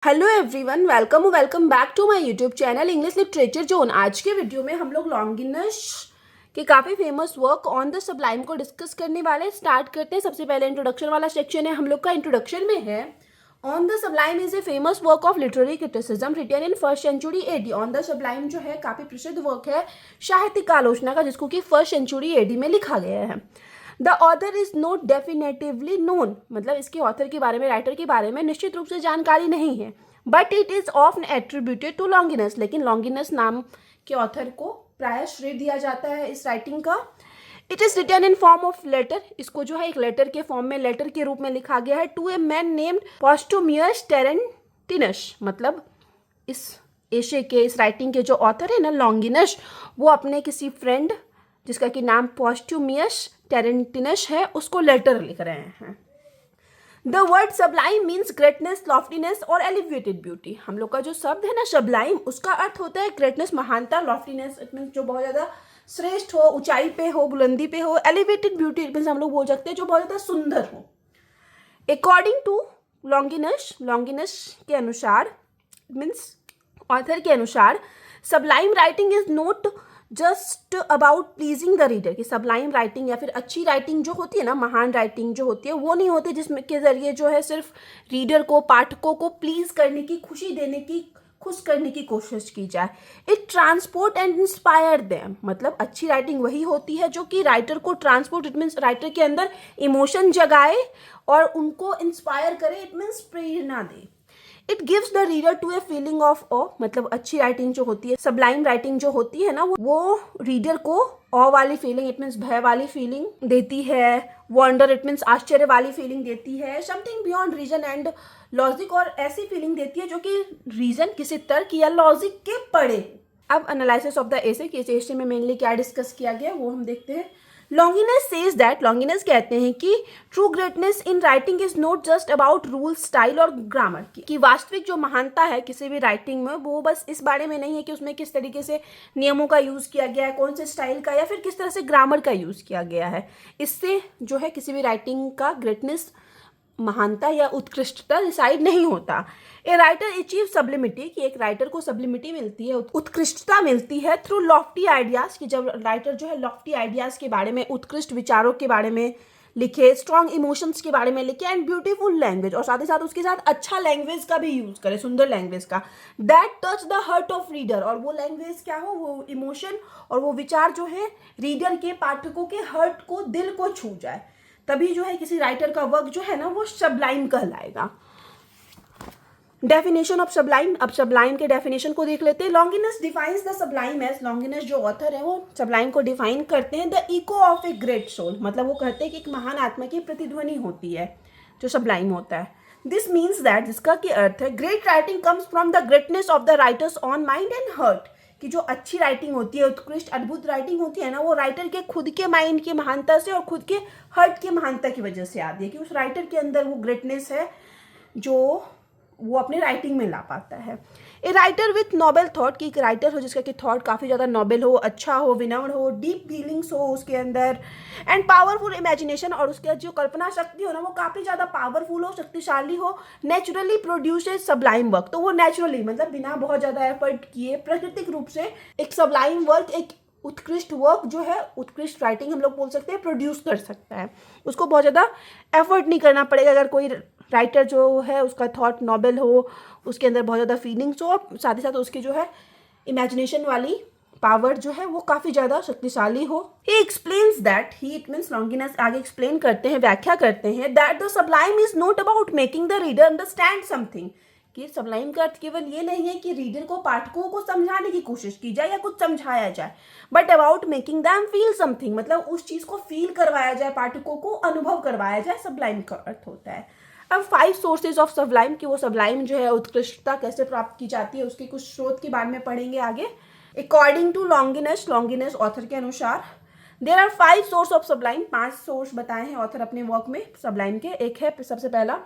Hello everyone, welcome back to my YouTube channel English literature zone. आज के video में हम लोग लॉन्गिनस के काफ़ी famous work on the sublime को डिस्कस करने वाले हैं। स्टार्ट करते हैं। सबसे पहले इंट्रोडक्शन वाला सेक्शन है हम लोग का। इंट्रोडक्शन में है on the sublime is a famous work of literary criticism written in first century AD. On the sublime जो है काफ़ी प्रसिद्ध वर्क है साहित्यिक आलोचना का, जिसको कि फर्स्ट सेंचुरी एडी में लिखा गया है। The author is not definitively known, मतलब इसके ऑथर के बारे में, राइटर के बारे में निश्चित रूप से जानकारी नहीं है। But it is often attributed to Longinus, लेकिन लॉन्गिनस नाम के ऑथर को प्राय श्रेय दिया जाता है इस राइटिंग का। It is written in form of letter, इसको जो है एक लेटर के फॉर्म में, लेटर के रूप में लिखा गया है टू ए मैन नेम्ड पॉस्टुमियस टेरेंटिनस। मतलब इस एशे के, इस राइटिंग के जो ऑथर है ना लॉन्गिनस, वो अपने किसी फ्रेंड जिसका कि नाम पॉस्टुमियस टेरेंटिनस है उसको लेटर लिख रहे हैं। The word Sublime means greatness, लॉफ्टीनेस और एलिवेटेड ब्यूटी। हम लोग का जो शब्द है ना सबलाइम, उसका अर्थ होता है ग्रेटनेस, महानता, लॉफ्टीनेस इट मीन्स जो बहुत ज़्यादा श्रेष्ठ हो, ऊंचाई पे हो, बुलंदी पे हो। एलिवेटेड ब्यूटी इट मीन्स हम लोग बोल सकते हैं जो बहुत ज़्यादा सुंदर हो। अकॉर्डिंग टू लॉन्गिनस, लॉन्गिनस के अनुसार मीन्स ऑथर के अनुसार, Sublime writing is not just about pleasing the reader. कि सबलाइम राइटिंग या फिर अच्छी राइटिंग जो होती है ना, महान राइटिंग जो होती है, वो नहीं होती जिसमें के जरिए जो है सिर्फ रीडर को, पाठकों को प्लीज करने की, खुशी देने की, खुश करने की कोशिश की जाए। It transport and inspire them, मतलब अच्छी राइटिंग वही होती है जो कि राइटर को ट्रांसपोर्ट, इट मीन्स राइटर के अंदर इमोशन जगाए और उनको इंस्पायर करे, इट मीन्स प्रेरणा दे। It gives the reader to a feeling of awe, मतलब अच्छी राइटिंग जो होती है, सबलाइम राइटिंग जो होती है ना, वो रीडर को ऑ वाली फीलिंग, इट मीन्स भय वाली फीलिंग देती है। वंडर इट मीन्स आश्चर्य वाली फीलिंग देती है। Something beyond reason and logic, और ऐसी फीलिंग देती है जो कि रीजन, किसी तर्क या लॉजिक के पड़े। अब एनालिसिस ऑफ द एसे, कि इस एसे में मेनली क्या डिस्कस किया गया वो हम देखते हैं। लॉन्गिनस सेज दैट, लॉन्गिनस कहते हैं कि true greatness in writing is not just about rule, style और ग्रामर। कि वास्तविक जो महानता है किसी भी राइटिंग में, वो बस इस बारे में नहीं है कि उसमें किस तरीके से नियमों का यूज़ किया गया है, कौन से स्टाइल का, या फिर किस तरह से ग्रामर का यूज़ किया गया है। इससे जो है किसी भी राइटिंग का ग्रेटनेस, महानता या उत्कृष्टता डिसाइड नहीं होता। ए राइटर अचीव सब्लिमिटी, कि एक राइटर को सब्लिमिटी मिलती है, उत्कृष्टता मिलती है थ्रू लॉफ्टी आइडियाज। कि जब राइटर जो है लॉफ्टी आइडियाज के बारे में, उत्कृष्ट विचारों के बारे में लिखे, स्ट्रॉन्ग इमोशंस के बारे में लिखे, एंड ब्यूटीफुल लैंग्वेज, और साथ ही साथ उसके साथ अच्छा लैंग्वेज का भी यूज करे, सुंदर लैंग्वेज का। That touch the heart of reader, और वो लैंग्वेज क्या हो, वो इमोशन और वो विचार जो है रीडर के, पाठकों के हर्ट को, दिल को छू जाए, तभी जो है किसी राइटर का वर्क जो है ना वो सबलाइम कहलाएगा। डेफिनेशन ऑफ सबलाइम, अब सबलाइम के डेफिनेशन को देख लेते हैं। Longinus defines the sublime as, Longinus जो ऑथर है वो सबलाइम को डिफाइन करते हैं the echo of a great soul, मतलब वो कहते हैं कि एक महान आत्मा की प्रतिध्वनि होती है जो सबलाइम होता है। दिस मीन्स दैट, जिसका की अर्थ है, great writing comes from the greatness of the writers on mind and heart. कि जो अच्छी राइटिंग होती है, उत्कृष्ट अद्भुत राइटिंग होती है ना, वो राइटर के खुद के माइंड की महानता से और खुद के हर्ट की महानता की वजह से आती है। कि उस राइटर के अंदर वो ग्रेटनेस है जो वो अपने राइटिंग में ला पाता है। A writer with noble thought, कि एक राइटर हो जिसका कि थॉट काफ़ी ज़्यादा नोबल हो, अच्छा हो, विनम्र हो, डीप फीलिंग्स हो उसके अंदर, एंड पावरफुल इमेजिनेशन, और उसके जो कल्पना शक्ति हो ना वो काफ़ी ज़्यादा पावरफुल हो, शक्तिशाली हो। नेचुरली प्रोड्यूसेस सबलाइम वर्क, तो वो नेचुरली, मतलब बिना बहुत ज़्यादा एफर्ट किए, प्राकृतिक रूप से एक सबलाइम वर्क, एक उत्कृष्ट वर्क जो है, उत्कृष्ट राइटिंग हम लोग बोल सकते हैं, प्रोड्यूस कर सकता है। उसको बहुत ज़्यादा एफर्ट नहीं करना पड़ेगा। अगर कोई राइटर जो है उसका थॉट नोबल हो, उसके अंदर बहुत ज़्यादा फीलिंग्स हो, और साथ ही साथ उसकी जो है इमेजिनेशन वाली पावर जो है वो काफ़ी ज़्यादा शक्तिशाली हो। ही explains that, he it means Longinus आगे एक्सप्लेन करते हैं, व्याख्या करते हैं, that the sublime is not about making the reader understand something. कि सबलाइम का अर्थ केवल ये नहीं है कि रीडर को, पाठकों को समझाने की कोशिश की जाए या कुछ समझाया जाए, but about making them feel something, मतलब उस चीज़ को फील करवाया जाए, पाठकों को अनुभव करवाया जाए, सबलाइम का अर्थ होता है। अब 5 सोर्सेज ऑफ सबलाइम, कि वो सबलाइम जो है उत्कृष्टता कैसे प्राप्त की जाती है, उसके कुछ स्रोत के बारे में पढ़ेंगे आगे। According to Longinus, Longinus author के अनुसार, there are 5 source of sublime, 5 source बताए हैं ऑथर अपने वर्क में सबलाइम के। एक है सबसे पहला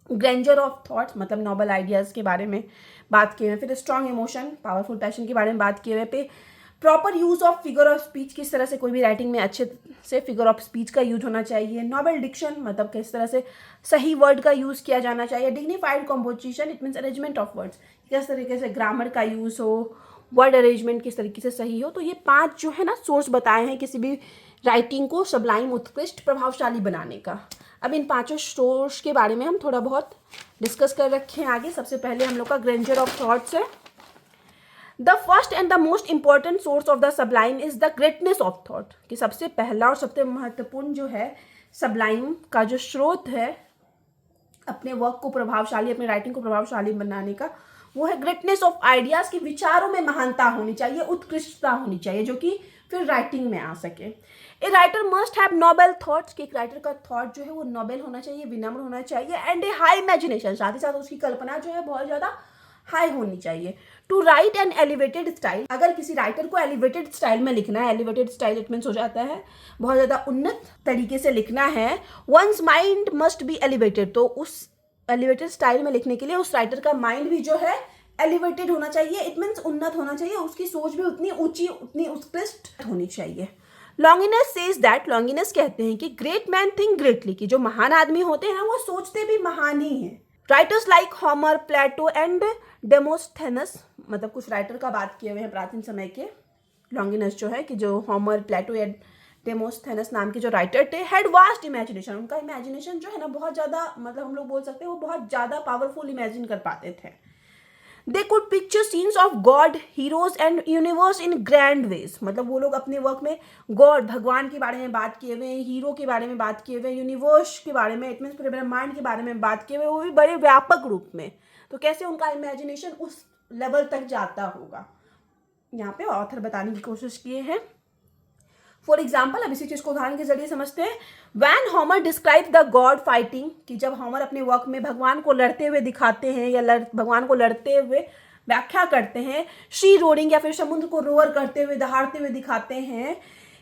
ग्रैंडर ऑफ थॉट्स, मतलब नोबल आइडियाज़ के बारे में बात किए हुए, फिर स्ट्रॉन्ग इमोशन, पावरफुल पैशन के बारे में बात किए हुए, पे proper use of figure of speech, किस तरह से कोई भी राइटिंग में अच्छे से फिगर ऑफ स्पीच का यूज होना चाहिए। नॉबल डिक्शन, मतलब किस तरह से सही वर्ड का यूज किया जाना चाहिए। Dignified composition, it means arrangement of words, किस तरीके से ग्रामर का यूज हो, वर्ड अरेंजमेंट किस तरीके से सही हो। तो ये 5 जो है ना सोर्स बताए हैं किसी भी राइटिंग को सबलाइम, उत्कृष्ट, प्रभावशाली बनाने का। अब इन 5 सोर्स के बारे में हम थोड़ा बहुत डिस्कस कर रखे हैं आगे। सबसे पहले हम लोग का ग्रेंजर ऑफ थॉट्स है। The first and the most important source of the sublime is the greatness of thought, कि सबसे पहला और सबसे महत्वपूर्ण जो है सबलाइम का जो स्रोत है अपने वर्क को प्रभावशाली, अपने राइटिंग को प्रभावशाली बनाने का, वो है ग्रेटनेस ऑफ आइडियाज, की विचारों में महानता होनी चाहिए, उत्कृष्टता होनी चाहिए, जो कि फिर राइटिंग में आ सके। A writer must have Nobel thoughts, कि एक राइटर का थॉट जो है वो नोबल होना चाहिए, विनम्र होना चाहिए, एंड ए हाई इमेजिनेशन, साथ ही साथ उसकी कल्पना जो है बहुत ज़्यादा हाई होनी चाहिए। To write an elevated style, अगर किसी राइटर को एलिवेटेड स्टाइल में लिखना है, एलिवेटेड स्टाइल इट मीन्स हो जाता है बहुत ज़्यादा उन्नत तरीके से लिखना है, once mind must be elevated, तो उस एलिवेटेड स्टाइल में लिखने के लिए उस राइटर का माइंड भी जो है एलिवेटेड होना चाहिए, इट मीन्स उन्नत होना चाहिए, उसकी सोच भी उतनी ऊंची, उतनी उत्कृष्ट होनी चाहिए। लॉन्गिनस सेज दैट, लॉन्गिनस कहते हैं कि ग्रेट मैन थिंक ग्रेटली, कि जो महान आदमी होते हैं ना वो सोचते भी महान ही हैं। Writers like Homer, Plato and Demosthenes, मतलब कुछ राइटर का बात किए हुए हैं प्राचीन समय के। लॉन्गिनस जो है कि जो होमर, प्लेटो या डेमोस्थेनस नाम के जो राइटर थे, हैड वास्ट इमेजिनेशन, उनका इमेजिनेशन जो है ना बहुत ज़्यादा, मतलब हम लोग बोल सकते हैं वो बहुत ज़्यादा पावरफुल इमेजिन कर पाते थे। They could picture scenes of God, heroes and universe in grand ways, मतलब वो लोग अपने वर्क में गॉड, भगवान के बारे में बात किए हुए हैं, हीरो के बारे में बात किए हुए हैं, यूनिवर्स के बारे में, इट मीन्स पूरे ब्रह्मांड के बारे में बात किए हुए, वो भी बड़े व्यापक रूप में। तो कैसे उनका इमेजिनेशन उस लेवल तक जाता होगा, यहाँ पे ऑथर बताने की कोशिश किए हैं। फॉर एग्जाम्पल, अब इसी चीज को उदाहरण के जरिए समझते हैं। When Homer describe the god fighting, कि जब होमर अपने वर्क में भगवान को लड़ते हुए दिखाते हैं या भगवान को लड़ते हुए व्याख्या करते हैं, शी रोरिंग, या फिर समुद्र को रोअर करते हुए, दहाड़ते हुए दिखाते हैं,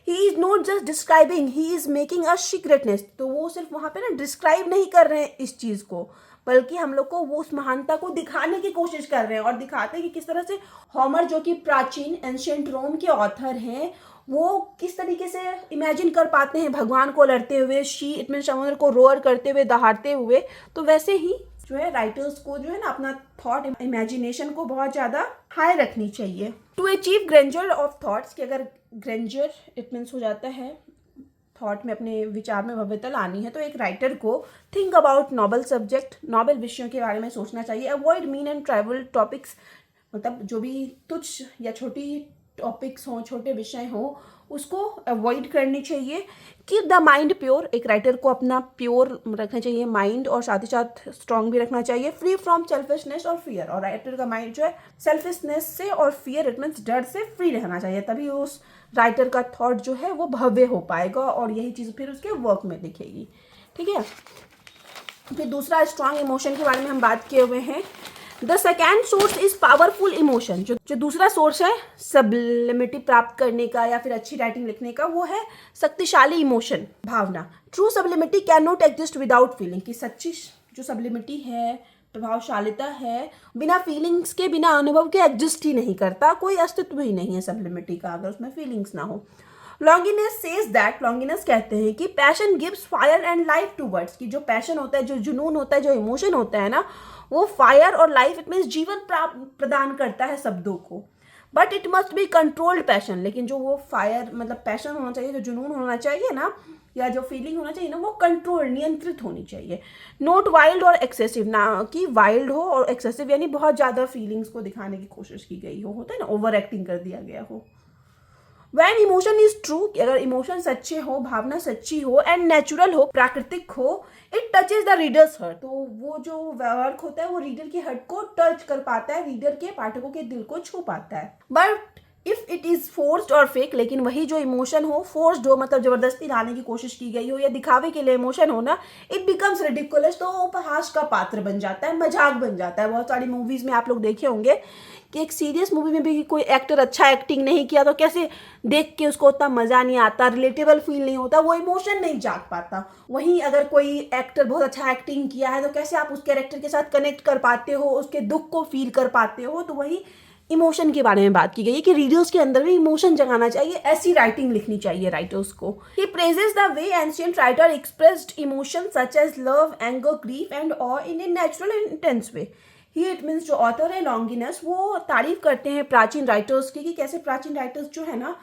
he is not just describing, he is making a secretness, तो वो सिर्फ वहाँ पे ना डिस्क्राइब नहीं कर रहे हैं इस चीज़ को, बल्कि हम लोग को वो उस महानता को दिखाने की कोशिश कर रहे हैं, और दिखाते हैं कि किस तरह से होमर, जो कि प्राचीन एंशिएंट रोम के ऑथर हैं, वो किस तरीके से इमेजिन कर पाते हैं भगवान को लड़ते हुए, शी इट मीन समुद्र को रोअर करते हुए, दहाड़ते हुए। तो वैसे ही जो है राइटर्स को जो है ना अपना थॉट, इमेजिनेशन को बहुत ज़्यादा हाई रखनी चाहिए। To achieve grandeur of thoughts, कि अगर ग्रेंजर इट मीन्स हो जाता है थॉट में अपने विचार में भव्यता लानी है, तो एक राइटर को think about noble subject, noble विषयों के बारे में सोचना चाहिए। Avoid mean and trivial topics, मतलब जो भी तुच्छ या छोटी टॉपिक्स हों, छोटे विषय हों, उसको अवॉइड करनी चाहिए। कीप द माइंड प्योर, एक राइटर को अपना प्योर रखना चाहिए माइंड, और साथ ही साथ स्ट्रॉन्ग भी रखना चाहिए। फ्री फ्रॉम सेल्फिशनेस और फियर, और राइटर का माइंड जो है सेल्फिशनेस से और फियर इट मीन्स डर से फ्री रहना चाहिए, तभी उस राइटर का थॉट जो है वो भव्य हो पाएगा, और यही चीज़ फिर उसके वर्क में दिखेगी। ठीक है, फिर दूसरा स्ट्रॉन्ग इमोशन के बारे में हम बात किए हुए हैं। The second source is powerful emotion, जो दूसरा सोर्स है सब्लिमिटी प्राप्त करने का या फिर अच्छी राइटिंग लिखने का, वो है शक्तिशाली इमोशन, भावना। True sublimity can not exist without feeling, कि सच्ची जो सब्लिमिटी है, प्रभावशालिता है, बिना फीलिंग्स के, बिना अनुभव के एग्जिस्ट ही नहीं करता, कोई अस्तित्व ही नहीं है सब्लिमिटी का अगर उसमें फीलिंग्स ना हो। लॉन्गिनस सेज दैट, लॉन्गिनस कहते हैं कि passion gives fire and life to words, की जो पैशन होता है, जो जुनून होता है, जो इमोशन होता है ना, वो फायर और लाइफ इट मीन्स जीवन प्रदान करता है शब्दों को। But it must be controlled passion, लेकिन जो वो फायर मतलब पैशन होना चाहिए, जो जुनून होना चाहिए ना, या जो फीलिंग होना चाहिए ना, वो कंट्रोल, नियंत्रित होनी चाहिए। नोट वाइल्ड और एक्सेसिव, ना कि वाइल्ड हो और एक्सेसिव यानी बहुत ज़्यादा फीलिंग्स को दिखाने की कोशिश की गई हो, होता है ना, ओवर एक्टिंग कर दिया गया हो। वैन इमोशन इज ट्रू, अगर इमोशन सच्चे हो, भावना सच्ची हो, एंड नेचुरल हो, प्राकृतिक हो, it touches the reader's heart, तो वो जो वर्क होता है वो रीडर की हर्ट को टच कर पाता है, रीडर के, पाठकों के दिल को छू पाता है। But if it is forced और फेक, लेकिन वही जो इमोशन हो फोर्स्ड हो, मतलब जबरदस्ती लाने की कोशिश की गई हो या दिखावे के लिए इमोशन हो ना, इट बिकम्स रिडिकुलस, तो उपहास का पात्र बन जाता है, मजाक बन जाता है। बहुत सारी मूवीज में आप लोग देखे होंगे कि एक सीरियस मूवी में भी कोई एक्टर अच्छा एक्टिंग नहीं किया तो कैसे देख के उसको उतना मजा नहीं आता, रिलेटेबल फील नहीं होता, वो इमोशन नहीं जाग पाता। वहीं अगर कोई एक्टर बहुत अच्छा एक्टिंग किया है तो कैसे आप उस कैरेक्टर के साथ कनेक्ट कर पाते हो, उसके दुख को फील कर पाते हो, तो वही इमोशन के बारे में बात की गई है कि रीडर्स के अंदर भी इमोशन जगाना चाहिए, ऐसी राइटिंग लिखनी चाहिए राइटर्स को। He praises the way ancient writer expressed emotion such as love, anger, grief and awe in a natural and intense way. He it means जो ऑथर है लॉन्गिनस, वो तारीफ करते हैं प्राचीन राइटर्स की कि कैसे प्राचीन राइटर्स जो है ना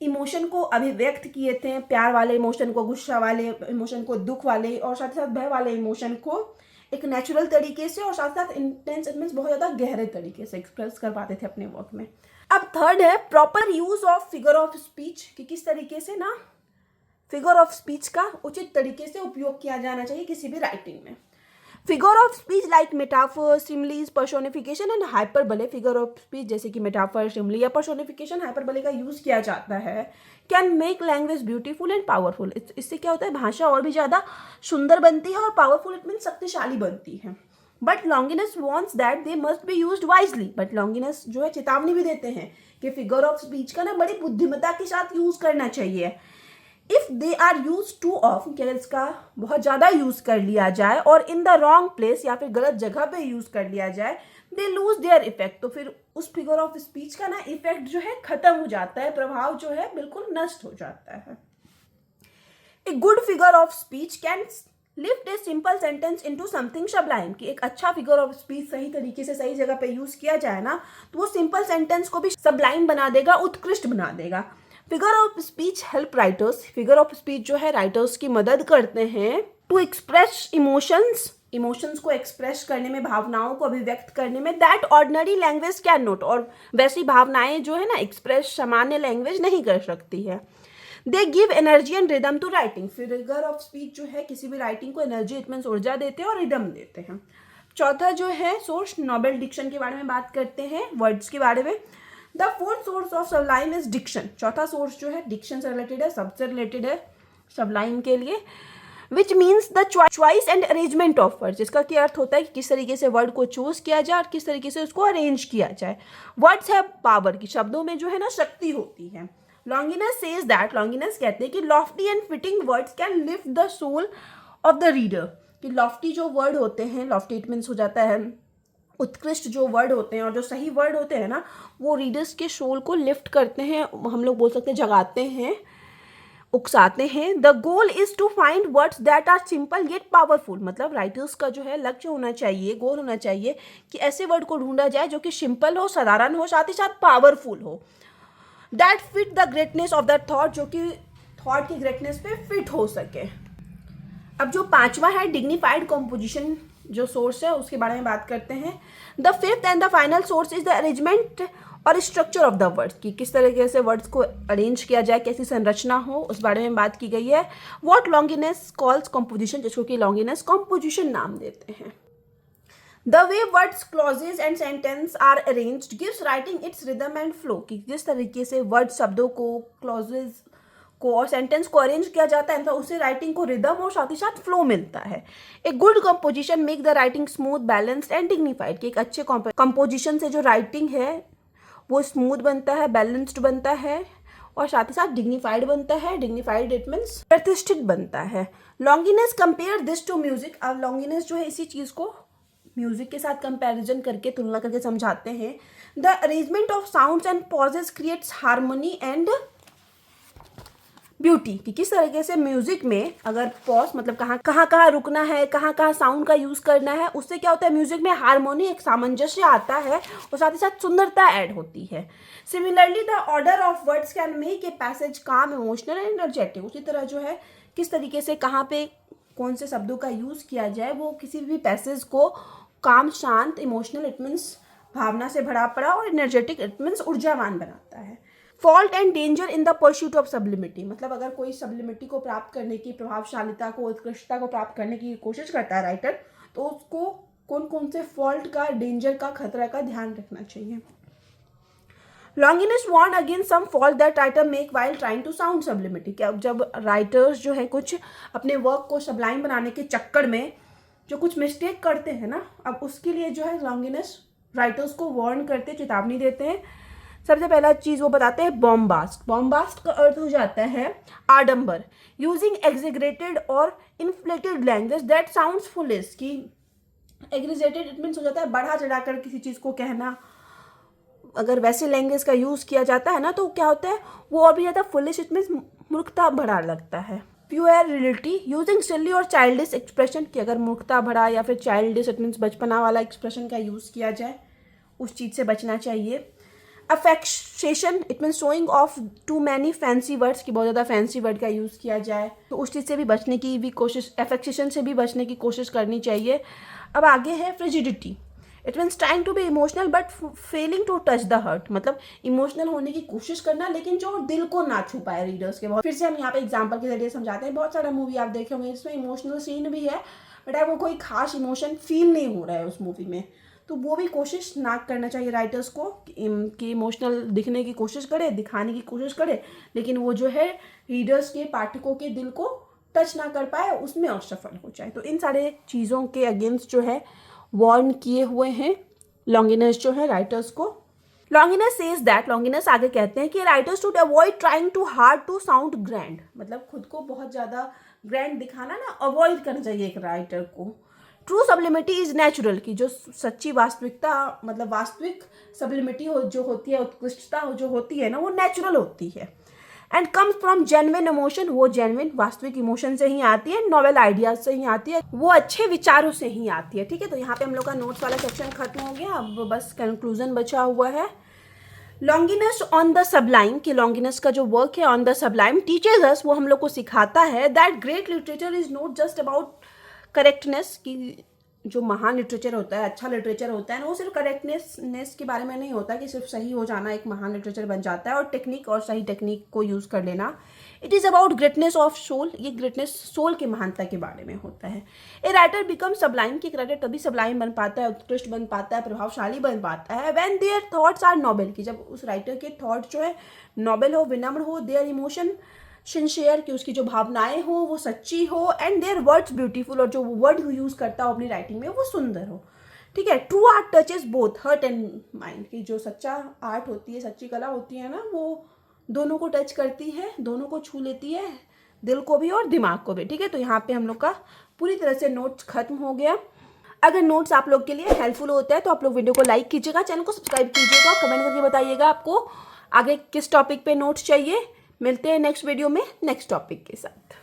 इमोशन को अभिव्यक्त किए थे, प्यार वाले इमोशन को, गुस्सा वाले इमोशन को, दुख वाले और साथ ही साथ भय वाले इमोशन को एक नेचुरल तरीके से और साथ साथ इंटेंस इट मीन्स बहुत ज़्यादा गहरे तरीके से एक्सप्रेस कर पाते थे अपने वर्क में। अब थर्ड है proper use of figure of speech, कि किस तरीके से ना फिगर ऑफ स्पीच का उचित तरीके से उपयोग किया जाना चाहिए किसी भी राइटिंग में। Figure of speech like metaphor, similes, personification and hyperbole. Figure of speech जैसे कि मेटाफर, सिमली या पर्सोनिफिकेशन, हाइपरबले का यूज किया जाता है, can make language beautiful and powerful. इससे क्या होता है, भाषा और भी ज़्यादा सुंदर बनती है और पावरफुल इट मीन्स शक्तिशाली बनती है। But Longinus wants that they must be used wisely. But Longinus जो है चेतावनी भी देते हैं कि फिगर ऑफ स्पीच का ना बड़ी बुद्धिमत्ता के साथ यूज करना चाहिए। If they are use too of, कि अगर इसका बहुत ज़्यादा यूज कर लिया जाए और इन द रॉन्ग प्लेस या फिर गलत जगह पे यूज कर लिया जाए, दे लूज देयर इफेक्ट। तो फिर उस फिगर ऑफ स्पीच का ना इफेक्ट जो है खत्म हो जाता है, प्रभाव जो है बिल्कुल नष्ट हो जाता है। A good figure of speech can lift a simple sentence into something sublime, कि एक अच्छा फिगर ऑफ स्पीच सही तरीके से सही जगह पे यूज किया जाए ना तो वो सिंपल सेंटेंस को भी सब्लाइम बना देगा, उत्कृष्ट बना देगा। Figure of speech help writers, figure of speech जो है राइटर्स की मदद करते हैं टू एक्सप्रेस इमोशंस को एक्सप्रेस करने में, भावनाओं को अभिव्यक्त करने में, that ordinary language can not, और वैसी भावनाएं जो है ना एक्सप्रेस सामान्य लैंग्वेज नहीं कर सकती है। They give energy and rhythm to writing, figure of speech जो है किसी भी राइटिंग को एनर्जी इट मीन्स ऊर्जा देते हैं और रिदम देते हैं। चौथा जो है सोर्स, नोबेल डिक्शन के बारे में बात करते हैं, वर्ड्स के बारे में। The fourth source of sublime is diction, चौथा सोर्स जो है डिक्शन से रिलेटेड है, सबसे रिलेटेड है सबलाइम के लिए। Which means the choice and arrangement of words, जिसका क्या अर्थ होता है कि किस तरीके से वर्ड को चूज किया जाए और किस तरीके से उसको अरेंज किया जाए। वर्ड्स हैव पावर, की शब्दों में जो है ना शक्ति होती है। लॉन्गिनस सेज दैट, लॉन्गिनस कहते हैं कि lofty and fitting words can lift the soul of the reader, कि लॉफ्टी जो वर्ड होते हैं, लॉफ्टी इट मीन्स हो जाता है उत्कृष्ट जो वर्ड होते हैं और जो सही वर्ड होते हैं ना वो रीडर्स के सोल को लिफ्ट करते हैं, हम लोग बोल सकते हैं जगाते हैं, उकसाते हैं। The goal is to find words that are simple yet powerful, मतलब राइटर्स का जो है लक्ष्य होना चाहिए, गोल होना चाहिए कि ऐसे वर्ड को ढूंढा जाए जो कि सिंपल हो, साधारण हो, साथ ही साथ पावरफुल हो। That fit the greatness of the thought, जो कि थॉट की ग्रेटनेस पे फिट हो सके। अब जो पांचवा है डिग्निफाइड कॉम्पोजिशन जो सोर्स है उसके बारे में बात करते हैं। The fifth and the final source is the arrangement और स्ट्रक्चर ऑफ द वर्ड्स, कि किस तरीके से वर्ड्स को अरेंज किया जाए, कैसी संरचना हो, उस बारे में बात की गई है। व्हाट लॉन्गिनस कॉल्स कॉम्पोजिशन, जिसको कि लॉन्गिनस कॉम्पोजिशन नाम देते हैं। The way words, clauses and sentence are arranged gives writing its rhythm and flow, कि जिस तरीके से वर्ड शब्दों को, क्लॉजेज को और सेंटेंस को अरेंज किया जाता है तो उससे राइटिंग को रिदम और साथ ही साथ फ्लो मिलता है। एक good composition make the writing smooth, balanced and dignified, कि एक अच्छे कंपोजिशन से जो राइटिंग है वो स्मूथ बनता है, बैलेंस्ड बनता है और साथ ही साथ डिग्निफाइड बनता है। डिग्निफाइड इट मीन्स प्रतिष्ठित बनता है। Longinus compare this to music, अब लॉन्गिनस जो है इसी चीज को म्यूजिक के साथ कंपैरिजन करके, तुलना करके समझाते हैं। The arrangement of sounds and pauses creates harmony and beauty, कि किस तरीके से म्यूजिक में अगर पॉज मतलब कहाँ रुकना है, कहाँ साउंड का यूज करना है, उससे क्या होता है म्यूजिक में हार्मोनी, एक सामंजस्य आता है और साथ ही साथ सुंदरता ऐड होती है। Similarly the order of words can make a passage काम, इमोशनल एंड एनर्जेटिक, उसी तरह जो है किस तरीके से कहाँ पे कौन से शब्दों का यूज किया जाए वो किसी भी पैसेज को काम, शांत, इमोशनल इट मीन्स भावना से भरा पड़ा और एनर्जेटिक इट मीन्स ऊर्जावान बनाता है। Fault and danger in the pursuit of sublimity, मतलब अगर कोई सब्लिमिटी को प्राप्त करने की, प्रभावशालिता को, उत्कृष्टता को प्राप्त करने की कोशिश करता है राइटर, तो उसको कौन कौन से फॉल्ट का, डेंजर का, खतरा का ध्यान रखना चाहिए। Longinus warn against some fault that writer make while trying to sound sublimity, कि अब जब राइटर्स जो है कुछ अपने वर्क को सबलाइन बनाने के चक्कर में जो कुछ मिस्टेक करते हैं ना, अब उसके लिए जो है लॉन्गिनस राइटर्स को वार्न करते, चेतावनी देते हैं। सबसे पहला चीज वो बताते हैं बॉम्बास्ट। बॉम्बास्ट का अर्थ हो जाता है आडंबर, यूजिंग एग्जेग्रेटेड और inflated language that sounds foolish, की एग्जेग्रेटेड इट मीन्स हो जाता है बढ़ा चढ़ाकर किसी चीज को कहना, अगर वैसे लैंग्वेज का यूज़ किया जाता है ना तो क्या होता है, वो और भी ज़्यादा फुलिश, इट मीन्स मूर्खता भरा लगता है। प्योर रियलिटी यूजिंग सिली और चाइल्डिश एक्सप्रेशन, कि अगर मूर्खता भरा या फिर चाइल्डिश, इट मीन्स बचपना वाला एक्सप्रेशन का यूज़ किया जाए, उस चीज़ से बचना चाहिए। Affectation, it mean showing off too many fancy words, कि बहुत ज़्यादा फैंसी वर्ड का यूज़ किया जाए, तो उस चीज़ से भी बचने की भी कोशिश, अफेक्सेशन से भी बचने की कोशिश करनी चाहिए। अब आगे है frigidity, it means trying to be emotional but failing to touch the heart, मतलब इमोशनल होने की कोशिश करना लेकिन जो दिल को ना छू पाए रीडर्स के। बहुत फिर से हम यहाँ पे एग्जाम्पल के जरिए समझाते हैं। बहुत सारा मूवी आप देखे होंगे जिसमें इमोशनल सीन भी है बट आपको कोई खास इमोशन फील नहीं हो रहा है उस मूवी में, तो वो भी कोशिश ना करना चाहिए राइटर्स को कि इमोशनल दिखने की कोशिश करे, दिखाने की कोशिश करे, लेकिन वो जो है रीडर्स के, पाठकों के दिल को टच ना कर पाए, उसमें असफल हो जाए। तो इन सारे चीज़ों के अगेंस्ट जो है वार्न किए हुए हैं लॉन्गिनस जो है राइटर्स को। लॉन्गिनस सेज दैट, लॉन्गिनस आगे कहते हैं कि writers should avoid trying too hard to sound grand, मतलब खुद को बहुत ज़्यादा ग्रैंड दिखाना ना अवॉइड करना चाहिए एक राइटर को। ट्रू सब्लिमिटी इज नेचुरल, की जो सच्ची वास्तविकता, मतलब वास्तविक सब्लिमिटी जो होती है, उत्कृष्टता जो होती है ना, वो नेचुरल होती है। And comes from genuine emotion, वो जेन्युइन वास्तविक इमोशन से ही आती है, नॉवेल आइडियाज से ही आती है, वो अच्छे विचारों से ही आती है। ठीक है, तो यहाँ पे हम लोग का नोट्स वाला सेक्शन खत्म हो गया, अब बस कंक्लूजन बचा हुआ है। लॉन्गिनस ऑन द सबलाइम, कि लॉन्गिनस का जो वर्क है ऑन द सबलाइम टीचर्स अस, वो हम लोग को सिखाता है that great literature is not just about correctness, की जो महान लिटरेचर होता है, अच्छा लिटरेचर होता है ना, वो सिर्फ करेक्टनेस के बारे में नहीं होता कि सिर्फ सही हो जाना एक महान लिटरेचर बन जाता है, और टेक्निक और सही टेक्निक को यूज़ कर लेना। It is about greatness of soul, ये ग्रेटनेस सोल के महानता के बारे में होता है। ए राइटर बिकम सबलाइम, कि एक राइटर तभी सबलाइम बन पाता है, उत्कृष्ट बन पाता है, प्रभावशाली बन पाता है, when their thoughts are noble, कि जब उस राइटर के थॉट जो है नोबल हो, विनम्र हो, देयर इमोशन सिंसियर, कि उसकी जो भावनाएं हो वो सच्ची हो, एंड देयर वर्ड्स ब्यूटीफुल, और जो वर्ड यूज़ करता हो अपनी राइटिंग में वो सुंदर हो। ठीक है, true art touches both heart and mind, की जो सच्चा आर्ट होती है, सच्ची कला होती है ना, वो दोनों को टच करती है, दोनों को छू लेती है, दिल को भी और दिमाग को भी। ठीक है, तो यहाँ पे हम लोग का पूरी तरह से नोट्स खत्म हो गया। अगर नोट्स आप लोग के लिए हेल्पफुल होता है तो आप लोग वीडियो को लाइक कीजिएगा, चैनल को सब्सक्राइब कीजिएगा, कमेंट करके बताइएगा आपको आगे किस टॉपिक पे नोट्स चाहिए। मिलते हैं नेक्स्ट वीडियो में नेक्स्ट टॉपिक के साथ।